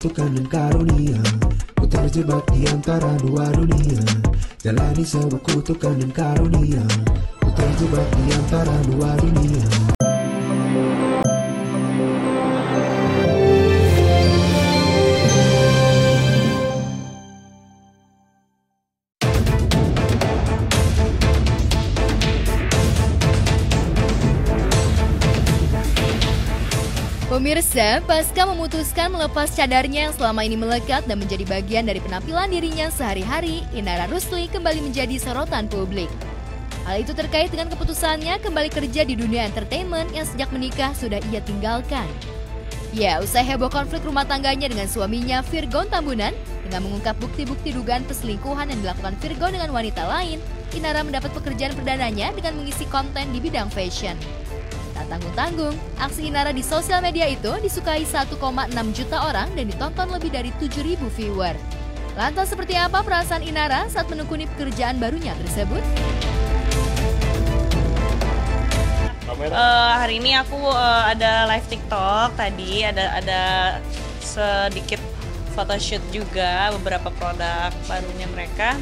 kutukan dan karunia. Ku terjebak di antara dua dunia, jalani sebuah kutukan dan karunia. Ku terjebak di antara dua dunia. Pemirsa, pasca memutuskan melepas cadarnya yang selama ini melekat dan menjadi bagian dari penampilan dirinya sehari-hari, Inara Rusli kembali menjadi sorotan publik. Hal itu terkait dengan keputusannya kembali kerja di dunia entertainment yang sejak menikah sudah ia tinggalkan. Ya, usai heboh konflik rumah tangganya dengan suaminya Virgon Tambunan, dengan mengungkap bukti-bukti dugaan perselingkuhan yang dilakukan Virgon dengan wanita lain, Inara mendapat pekerjaan perdananya dengan mengisi konten di bidang fashion. Tak tanggung-tanggung, aksi Inara di sosial media itu disukai 1,6 juta orang dan ditonton lebih dari 7.000 viewer. Lantas seperti apa perasaan Inara saat menekuni pekerjaan barunya tersebut? Hari ini aku ada live TikTok tadi, ada sedikit photoshoot juga beberapa produk barunya mereka.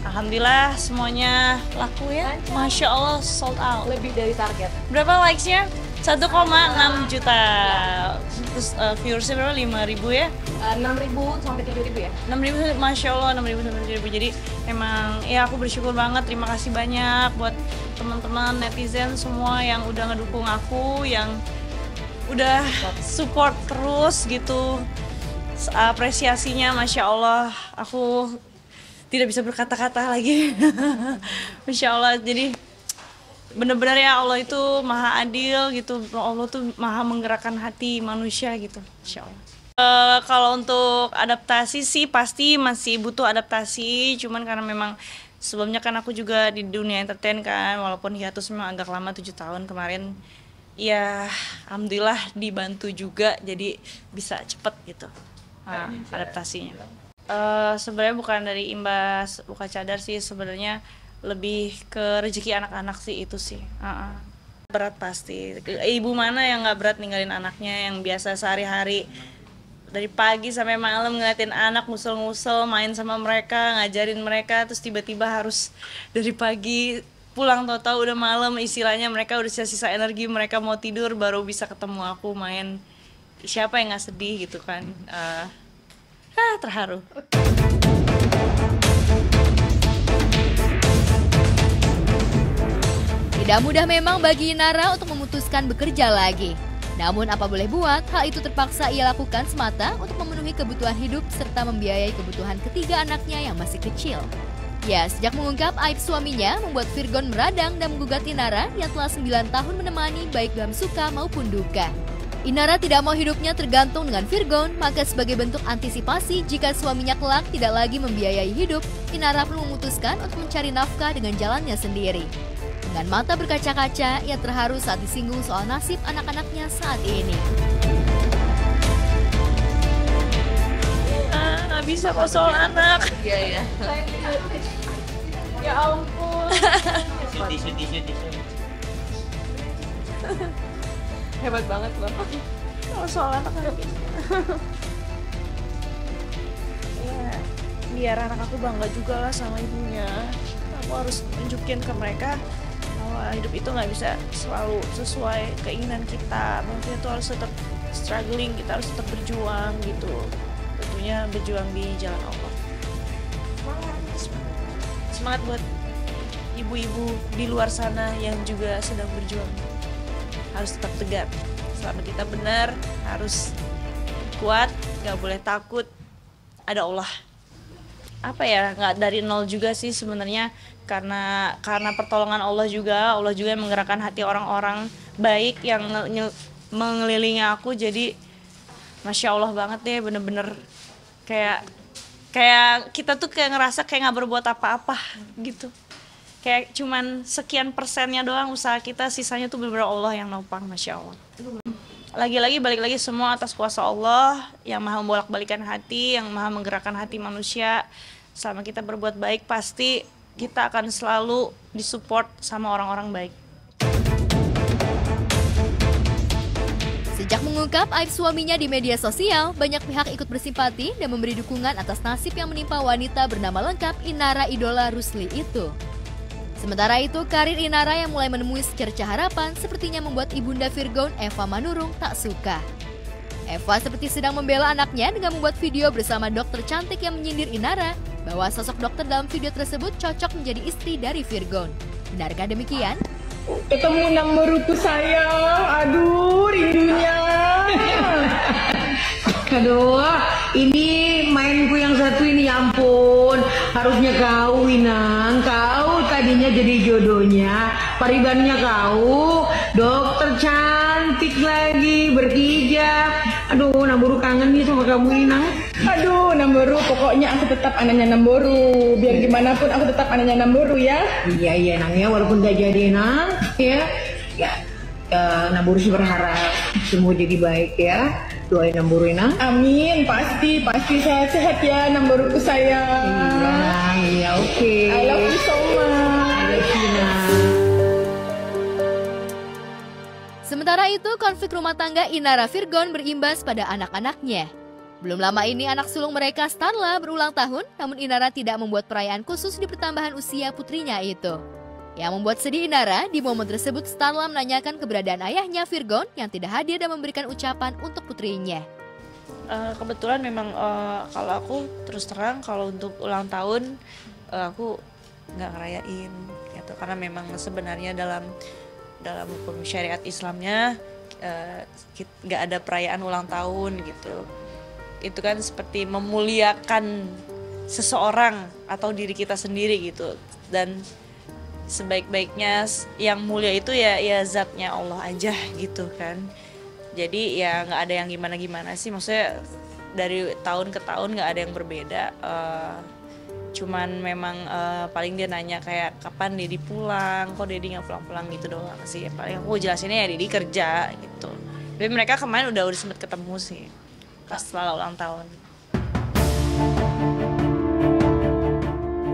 Alhamdulillah semuanya laku ya, Masya Allah sold out. Lebih dari target. Berapa likes-nya? 1,6 juta. Terus viewersnya berapa? 5.000 ya? 6.000 sampai 7.000 ya? 6.000, Masya Allah 6.000 sampai 7.000. Jadi emang ya aku bersyukur banget, terima kasih banyak buat teman-teman netizen semua yang udah ngedukung aku, yang udah support terus gitu. Apresiasinya Masya Allah, aku tidak bisa berkata-kata lagi. Masya Allah, jadi benar-benar ya Allah itu maha adil gitu. Allah tuh maha menggerakkan hati manusia gitu, Masya Allah. Kalau untuk adaptasi sih pasti masih butuh adaptasi. Cuman karena memang sebelumnya kan aku juga di dunia entertain kan, walaupun hiatus memang agak lama 7 tahun kemarin. Ya alhamdulillah dibantu juga jadi bisa cepet gitu adaptasinya. Sebenarnya bukan dari imbas buka cadar sih, sebenarnya lebih ke rezeki anak-anak sih itu sih. Berat pasti. Ibu mana yang nggak berat ninggalin anaknya yang biasa sehari-hari dari pagi sampai malam ngeliatin anak ngusel-ngusel, main sama mereka, ngajarin mereka, terus tiba-tiba harus dari pagi pulang tahu-tahu udah malam, istilahnya mereka udah sisa energi, mereka mau tidur baru bisa ketemu aku main. Siapa yang nggak sedih gitu kan? Terharu. Tidak mudah memang bagi Inara untuk memutuskan bekerja lagi. Namun apa boleh buat, hal itu terpaksa ia lakukan semata untuk memenuhi kebutuhan hidup serta membiayai kebutuhan ketiga anaknya yang masih kecil. Ya, sejak mengungkap aib suaminya membuat Virgon meradang dan menggugat Inara yang telah 9 tahun menemani baik dalam suka maupun duka. Inara tidak mau hidupnya tergantung dengan Virgon, maka sebagai bentuk antisipasi jika suaminya kelak tidak lagi membiayai hidup, Inara perlu memutuskan untuk mencari nafkah dengan jalannya sendiri. Dengan mata berkaca-kaca, ia terharu saat disinggung soal nasib anak-anaknya saat ini. Nggak bisa kok soal anak. Iya. Ya ampun. Tisu. Hebat banget loh. Kalau soal anak nggak bisa. Ya, biar anak aku bangga juga lah sama ibunya. Aku harus tunjukin ke mereka bahwa hidup itu nggak bisa selalu sesuai keinginan kita. Mungkin itu harus tetap struggling, kita harus tetap berjuang gitu. Tentunya berjuang di jalan Allah. Semangat buat ibu-ibu di luar sana yang juga sedang berjuang. Harus tetap tegar. Selama kita benar, harus kuat, nggak boleh takut. Ada Allah. Apa ya, nggak dari nol juga sih sebenarnya, karena pertolongan Allah juga yang menggerakkan hati orang-orang baik yang mengelilingi aku. Jadi Masya Allah banget deh, bener-bener kayak kita tuh kayak ngerasa kayak nggak berbuat apa-apa gitu. Kayak cuman sekian persennya doang usaha kita, sisanya tuh bener-bener Allah yang nopang, Masya Allah. Lagi-lagi balik lagi semua atas kuasa Allah yang maha membolak-balikan hati, yang maha menggerakkan hati manusia. Selama kita berbuat baik pasti kita akan selalu disupport sama orang-orang baik. Sejak mengungkap aib suaminya di media sosial, banyak pihak ikut bersimpati dan memberi dukungan atas nasib yang menimpa wanita bernama lengkap Inara Idola Rusli itu. Sementara itu, karir Inara yang mulai menemui secerca harapan sepertinya membuat ibunda Virgon Eva Manurung tak suka. Eva seperti sedang membela anaknya dengan membuat video bersama dokter cantik yang menyindir Inara bahwa sosok dokter dalam video tersebut cocok menjadi istri dari Virgon. Benarkah demikian? Ketemu nomor itu sayang, aduh rindunya. Aduh, ini mainku yang satu ini, ya ampun. Harusnya kau, Winang, kau tadinya jadi jodohnya. Paribannya kau, dokter cantik lagi, berhijab. Aduh, Namboru kangen nih sama kamu, Winang. Aduh, Namboru, pokoknya aku tetap anaknya Namboru. Biar gimana pun aku tetap anaknya Namboru ya. Iya, Nang ya, walaupun gak jadi Nang, ya. Namboru sih berharap semua jadi baik ya. Doain Namboru Nang. Amin, pasti sehat ya Namboruku sayang. Iya, Nang, iya oke. I love you so much. I love you, Nang. Sementara itu, konflik rumah tangga Inara Virgon berimbas pada anak-anaknya. Belum lama ini anak sulung mereka Starla berulang tahun, namun Inara tidak membuat perayaan khusus di pertambahan usia putrinya itu. Yang membuat sedih Inara, di momen tersebut Starla menanyakan keberadaan ayahnya Virgon yang tidak hadir dan memberikan ucapan untuk putrinya. Kebetulan memang kalau aku terus terang kalau untuk ulang tahun aku nggak ngerayain gitu, karena memang sebenarnya dalam hukum syariat Islamnya nggak ada perayaan ulang tahun gitu. Itu kan seperti memuliakan seseorang atau diri kita sendiri gitu, dan sebaik-baiknya yang mulia itu ya zatnya Allah aja gitu kan. Jadi ya nggak ada yang gimana-gimana sih, maksudnya dari tahun ke tahun nggak ada yang berbeda. Cuman memang paling dia nanya kayak kapan Dedi pulang, kok Dedi nggak pulang-pulang gitu doang sih. Paling aku jelasinnya ya Dedi kerja gitu. Tapi mereka kemarin udah sempet ketemu sih pas setelah ulang tahun.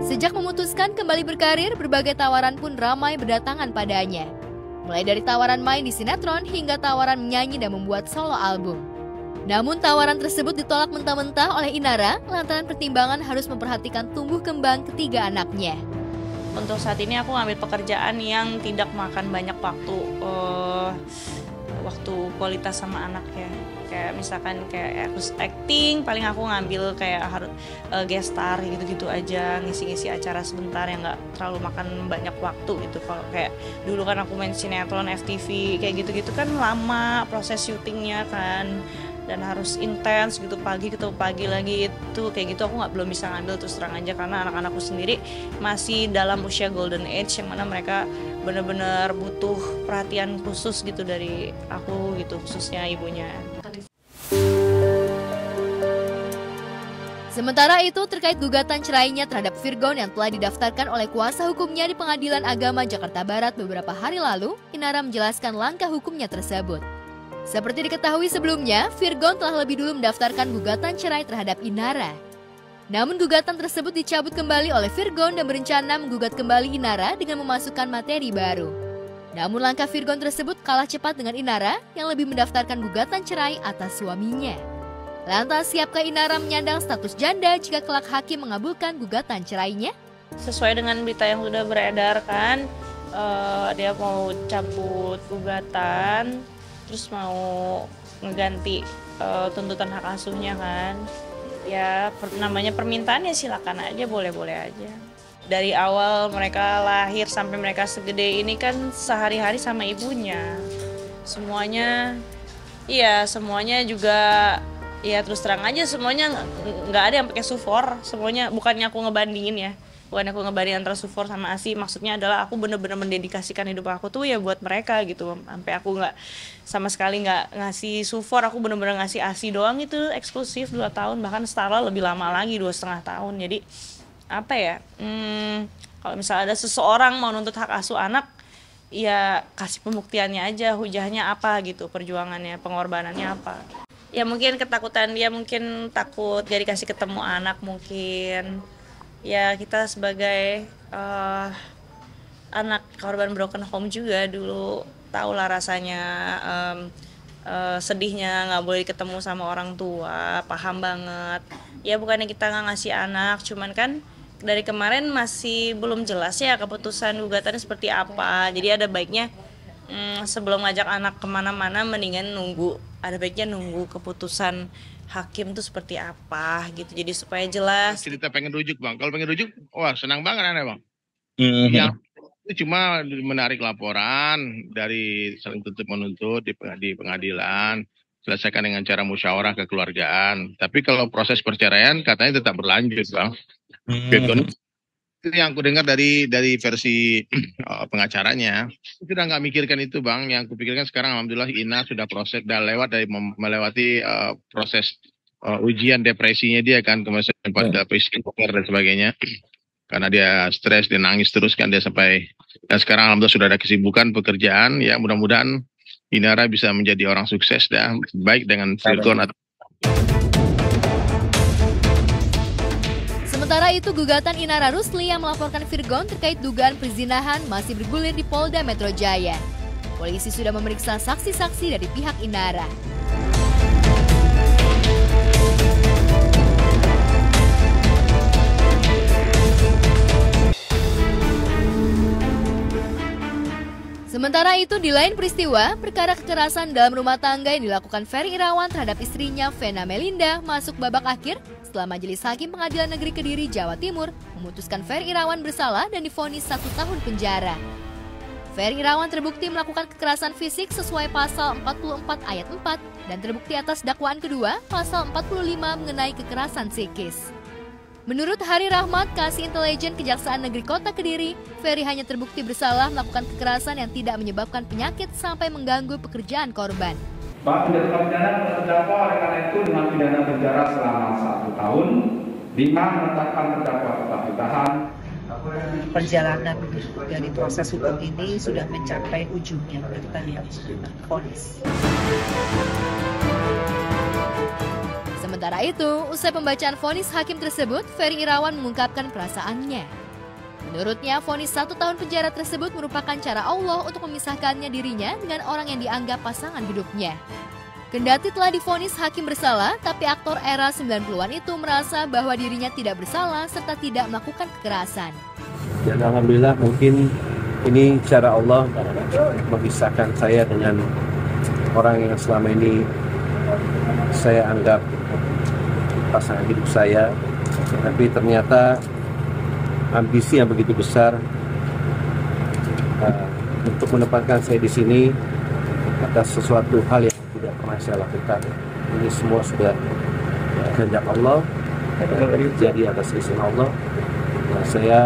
Sejak memutuskan kembali berkarir, berbagai tawaran pun ramai berdatangan padanya. Mulai dari tawaran main di sinetron hingga tawaran menyanyi dan membuat solo album. Namun tawaran tersebut ditolak mentah-mentah oleh Inara lantaran pertimbangan harus memperhatikan tumbuh kembang ketiga anaknya. Untuk saat ini aku ngambil pekerjaan yang tidak makan banyak waktu kualitas sama anaknya. Kayak misalkan kayak aku acting, paling aku ngambil kayak harus guest star gitu-gitu aja, ngisi-ngisi acara sebentar yang nggak terlalu makan banyak waktu gitu. Kalau kayak dulu kan aku main sinetron FTV kayak gitu-gitu kan lama proses syutingnya kan, dan harus intens gitu, pagi ketemu pagi lagi itu kayak gitu. Aku belum bisa ngambil terus terang aja karena anak-anakku sendiri masih dalam usia golden age yang mana mereka benar-benar butuh perhatian khusus gitu dari aku gitu, khususnya ibunya. Sementara itu, terkait gugatan cerainya terhadap Virgon yang telah didaftarkan oleh kuasa hukumnya di Pengadilan Agama Jakarta Barat beberapa hari lalu, Inara menjelaskan langkah hukumnya tersebut. Seperti diketahui sebelumnya, Virgon telah lebih dulu mendaftarkan gugatan cerai terhadap Inara. Namun gugatan tersebut dicabut kembali oleh Virgon dan berencana menggugat kembali Inara dengan memasukkan materi baru. Namun langkah Virgon tersebut kalah cepat dengan Inara yang lebih mendaftarkan gugatan cerai atas suaminya. Lantas siapkah Inara menyandang status janda jika kelak hakim mengabulkan gugatan cerainya? Sesuai dengan berita yang sudah beredar kan, dia mau cabut gugatan, terus mau ngeganti tuntutan hak asuhnya kan. Ya namanya permintaannya silakan aja, boleh-boleh aja. Dari awal mereka lahir sampai mereka segede ini kan sehari-hari sama ibunya. Semuanya juga ya terus terang aja semuanya nggak ada yang pakai sufor. Semuanya bukannya aku ngebandingin ya. Bukan aku ngebandingin antara sufor sama ASI, maksudnya adalah aku bener-bener mendedikasikan hidup aku tuh ya buat mereka gitu. Sampai aku nggak sama sekali nggak ngasih sufor, aku bener-bener ngasih ASI doang itu eksklusif 2 tahun, bahkan Starla lebih lama lagi 2,5 tahun. Jadi apa ya, kalau misalnya ada seseorang mau nuntut hak asuh anak, ya kasih pembuktiannya aja, hujahnya apa gitu, perjuangannya, pengorbanannya apa. Ya mungkin ketakutan dia, mungkin takut gak dikasih ketemu anak mungkin. Ya kita sebagai anak korban broken home juga dulu tahulah rasanya sedihnya nggak boleh ketemu sama orang tua, paham banget. Ya bukannya kita nggak ngasih anak, cuman kan dari kemarin masih belum jelas ya keputusan gugatannya seperti apa. Jadi ada baiknya sebelum ngajak anak kemana-mana mendingan ada baiknya nunggu keputusan hakim tuh seperti apa gitu. Jadi supaya jelas. Cerita pengen rujuk Bang, kalau pengen rujuk, wah senang banget aneh Bang. Yang itu cuma menarik laporan dari saling tuntut menuntut di pengadilan, selesaikan dengan cara musyawarah kekeluargaan. Tapi kalau proses perceraian katanya tetap berlanjut Bang. Itu yang aku dengar dari versi pengacaranya. Sudah nggak mikirkan itu Bang. Yang aku pikirkan sekarang alhamdulillah Ina sudah melewati proses ujian depresinya dia kan, kemarin sempat psikolog dan sebagainya. Karena dia stres, dia nangis terus kan dia sampai, dan sekarang alhamdulillah sudah ada kesibukan pekerjaan, ya mudah-mudahan Inara bisa menjadi orang sukses dah, baik dengan Virgon atau. Sementara itu, gugatan Inara Rusli yang melaporkan Virgon terkait dugaan perzinahan masih bergulir di Polda Metro Jaya. Polisi sudah memeriksa saksi-saksi dari pihak Inara. Sementara itu, di lain peristiwa, perkara kekerasan dalam rumah tangga yang dilakukan Ferry Irawan terhadap istrinya Vena Melinda masuk babak akhir setelah Majelis Hakim Pengadilan Negeri Kediri, Jawa Timur memutuskan Ferry Irawan bersalah dan divonis 1 tahun penjara. Ferry Irawan terbukti melakukan kekerasan fisik sesuai pasal 44 ayat 4 dan terbukti atas dakwaan kedua pasal 45 mengenai kekerasan psikis. Menurut Hari Rahmat, Kasih Intelijen Kejaksaan Negeri Kota Kediri, Ferry hanya terbukti bersalah melakukan kekerasan yang tidak menyebabkan penyakit sampai mengganggu pekerjaan korban. Bahwa penjatuhan pidana terdakwa oleh karena itu dengan pidana penjara selama 1 tahun, 5 menetapkan terdakwa tetap ditahan. Perjalanan dari proses hukum ini sudah mencapai ujungnya, tadi vonis. Sementara itu, usai pembacaan vonis hakim tersebut, Ferry Irawan mengungkapkan perasaannya. Menurutnya, vonis 1 tahun penjara tersebut merupakan cara Allah untuk memisahkannya dirinya dengan orang yang dianggap pasangan hidupnya. Kendati telah divonis hakim bersalah, tapi aktor era 90-an itu merasa bahwa dirinya tidak bersalah serta tidak melakukan kekerasan. Dan alhamdulillah mungkin ini cara Allah memisahkan saya dengan orang yang selama ini saya anggap pasangan hidup saya, tapi ternyata ambisi yang begitu besar untuk menempatkan saya di sini atas sesuatu hal yang tidak pernah saya lakukan. Ini semua sudah kehendak Allah, terjadi atas izin Allah. Dan saya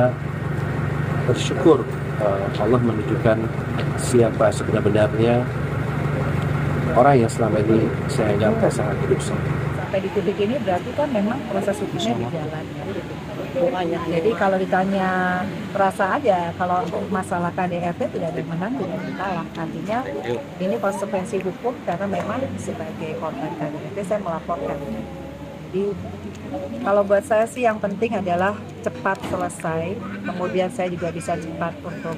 bersyukur Allah menunjukkan siapa sebenarnya orang yang selama ini saya anggap pasangan hidup saya. Sampai di titik ini berarti kan memang proses hukumnya berjalan ya. Jadi kalau ditanya perasa aja, kalau untuk masalah KDRT tidak ada yang menang, tidak ada yang kalah. Artinya ini konsekuensi hukum karena memang sebagai korban KDRT saya melaporkan. Jadi kalau buat saya sih yang penting adalah cepat selesai, kemudian saya juga bisa cepat untuk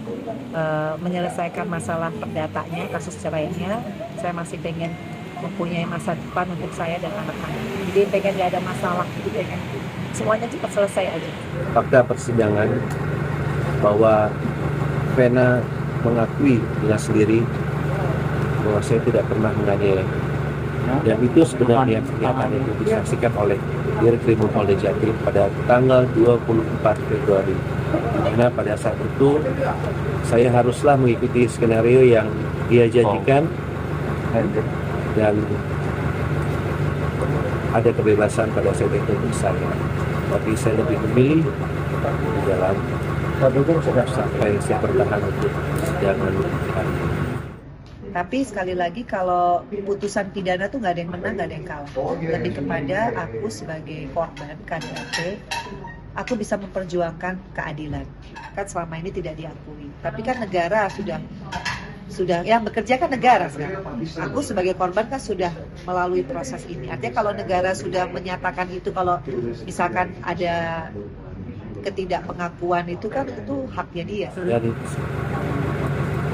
menyelesaikan masalah perdatanya, kasus cerainya. Saya masih pengen mempunyai masa depan untuk saya dan anak-anak. Jadi pengen gak ada masalah, jadi pengen semuanya cepat selesai aja. Fakta persidangan bahwa Vena mengakui dengan sendiri bahwa saya tidak pernah menganiaya. Dan itu sebenarnya pernyataan itu disaksikan oleh Dirkrim Polda Jatim pada tanggal 24 Februari. Karena pada saat itu saya haruslah mengikuti skenario yang dia janjikan dan ada kebebasan pada saat itu untuk saya. Tapi saya lebih memilih di dalam sampai saya bertahan untuk persidangan. Tapi sekali lagi kalau putusan pidana tuh nggak ada yang menang, nggak ada yang kalah. Lebih kepada aku sebagai korban KDRT, aku bisa memperjuangkan keadilan. Kan selama ini tidak diakui. Tapi kan negara sudah yang bekerja kan negara sekarang. Aku sebagai korban kan sudah melalui proses ini. Artinya kalau negara sudah menyatakan itu, kalau misalkan ada ketidakpengakuan itu kan itu haknya dia.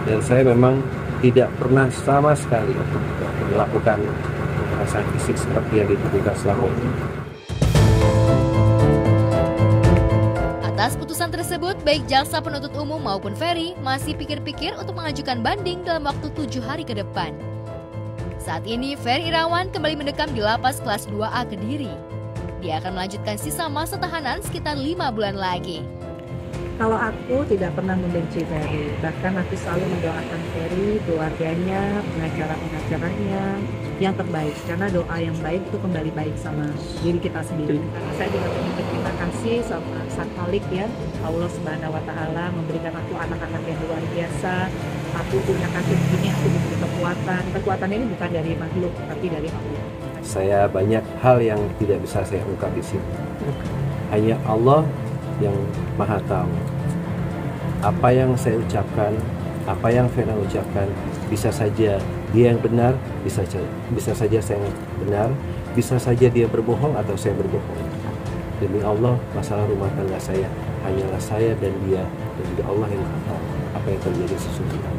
Dan saya memang tidak pernah sama sekali melakukan kekerasan fisik seperti yang dituduhkan selama ini. Atas putusan tersebut, baik jaksa penuntut umum maupun Ferry masih pikir-pikir untuk mengajukan banding dalam waktu 7 hari ke depan. Saat ini, Ferry Irawan kembali mendekam di lapas kelas 2A Kediri. Dia akan melanjutkan sisa masa tahanan sekitar 5 bulan lagi. Kalau aku tidak pernah membenci Ferry, bahkan aku selalu mendoakan Ferry, keluarganya, pengacara-pengacaranya yang terbaik. Karena doa yang baik itu kembali baik sama diri kita sendiri. Karena saya juga berterima kasih sama Sang Khalik ya, Allah Subhanahu Wa Taala memberikan aku anak-anak yang luar biasa. Aku punya kaki begini, aku diberi kekuatan. Kekuatan ini bukan dari makhluk, tapi dari Allah. Saya banyak hal yang tidak bisa saya ungkap di sini. Hanya Allah yang Maha Tahu. Apa yang saya ucapkan, apa yang Vena ucapkan, bisa saja dia yang benar, bisa saja saya yang benar, bisa saja dia berbohong atau saya berbohong. Demi Allah, masalah rumah tangga saya hanyalah saya dan dia, dan juga Allah yang tahu apa yang terjadi sesungguhnya.